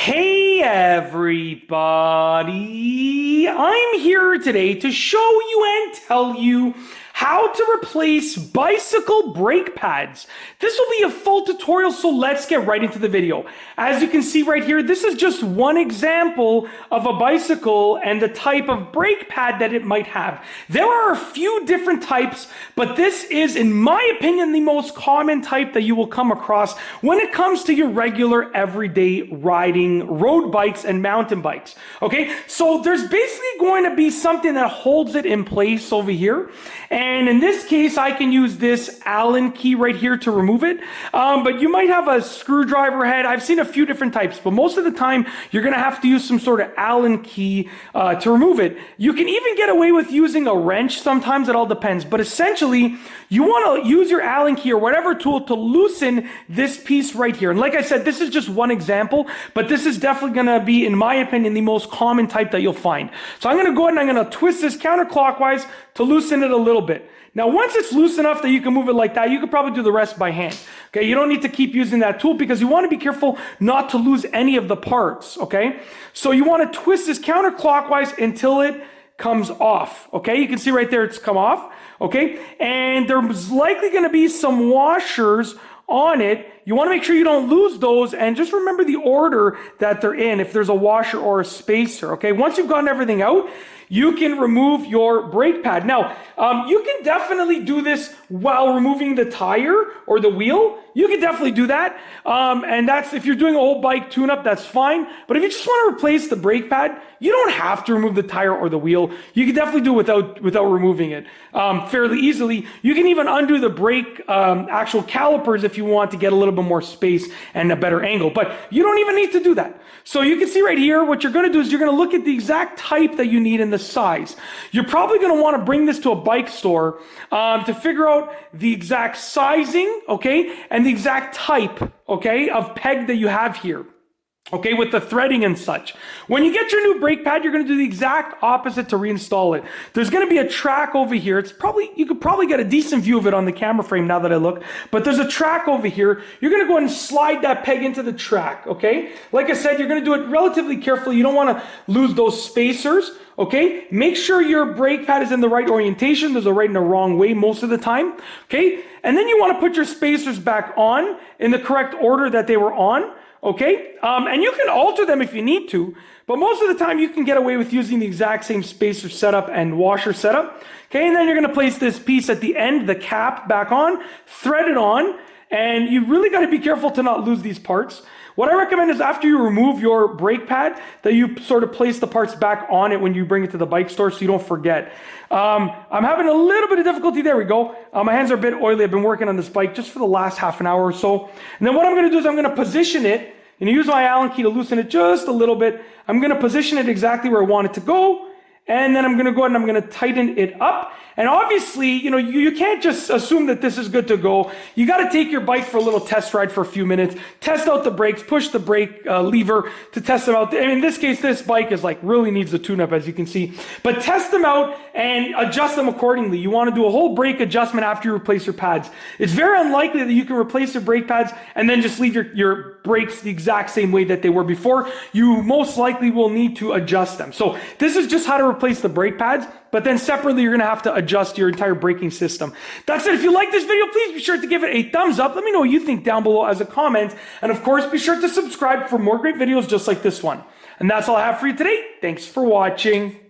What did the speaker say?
Hey everybody, I'm here today to show you and tell you how to replace bicycle brake pads. This will be a full tutorial, so let's get right into the video. As you can see right here, this is just one example of a bicycle and the type of brake pad that it might have. There are a few different types, but this is, in my opinion, the most common type that you will come across when it comes to your regular everyday riding road bikes and mountain bikes. Okay, so there's basically going to be something that holds it in place over here. And in this case, I can use this Allen key right here to remove it. But you might have a screwdriver head. I've seen a few different types, but most of the time, you're going to have to use some sort of Allen key to remove it. You can even get away with using a wrench sometimes. It all depends. But essentially, you want to use your Allen key or whatever tool to loosen this piece right here. And like I said, this is just one example, but this is definitely going to be, in my opinion, the most common type that you'll find. So I'm going to go ahead and I'm going to twist this counterclockwise to loosen it a little bit. Now, once it's loose enough that you can move it like that, you could probably do the rest by hand. Okay, you don't need to keep using that tool because you want to be careful not to lose any of the parts. Okay, so you want to twist this counterclockwise until it comes off. Okay, you can see right there it's come off. Okay, and there's likely going to be some washers on it. You want to make sure you don't lose those, and just remember the order that they're in if there's a washer or a spacer. Okay, once you've gotten everything out, you can remove your brake pad. Now, you can definitely do this while removing the tire or the wheel. You can definitely do that. And that's, if you're doing a whole bike tune-up, that's fine. But if you just want to replace the brake pad, you don't have to remove the tire or the wheel. You can definitely do it without removing it fairly easily. You can even undo the brake actual calipers if you want to get a little bit more space and a better angle. But you don't even need to do that. So you can see right here, what you're going to do is you're going to look at the exact type that you need and the size. You're probably going to want to bring this to a bike store to figure out the exact sizing, okay, and the exact type, okay, of peg that you have here. Okay, with the threading and such. When you get your new brake pad, you're going to do the exact opposite to reinstall it. There's going to be a track over here. You could probably get a decent view of it on the camera frame now that I look, but there's a track over here. You're going to go ahead and slide that peg into the track, okay? Like I said, you're going to do it relatively carefully. You don't want to lose those spacers, okay? Make sure your brake pad is in the right orientation. There's a right and a wrong way most of the time, okay? And then you want to put your spacers back on in the correct order that they were on. Okay, and you can alter them if you need to, but most of the time you can get away with using the exact same spacer setup and washer setup. Okay, and then you're going to place this piece at the end, the cap, back on, thread it on, and you really got to be careful to not lose these parts. What I recommend is after you remove your brake pad, that you sort of place the parts back on it when you bring it to the bike store so you don't forget. I'm having a little bit of difficulty. There we go. My hands are a bit oily. I've been working on this bike just for the last half an hour or so. And then what I'm going to do is I'm going to position it and use my Allen key to loosen it just a little bit. I'm going to position it exactly where I want it to go. And then I'm going to go ahead and I'm going to tighten it up. And obviously, you can't just assume that this is good to go. You got to take your bike for a little test ride for a few minutes, test out the brakes, push the brake lever to test them out. And in this case, this bike is really needs a tune-up, as you can see. But test them out and adjust them accordingly. You want to do a whole brake adjustment after you replace your pads. It's very unlikely that you can replace your brake pads and then just leave your brakes the exact same way that they were before. You most likely will need to adjust them. So this is just how to replace the brake pads, but then separately you're going to have to adjust your entire braking system. That's it. If you like this video, please be sure to give it a thumbs up. Let me know what you think down below as a comment. And of course, be sure to subscribe for more great videos just like this one. And that's all I have for you today. Thanks for watching.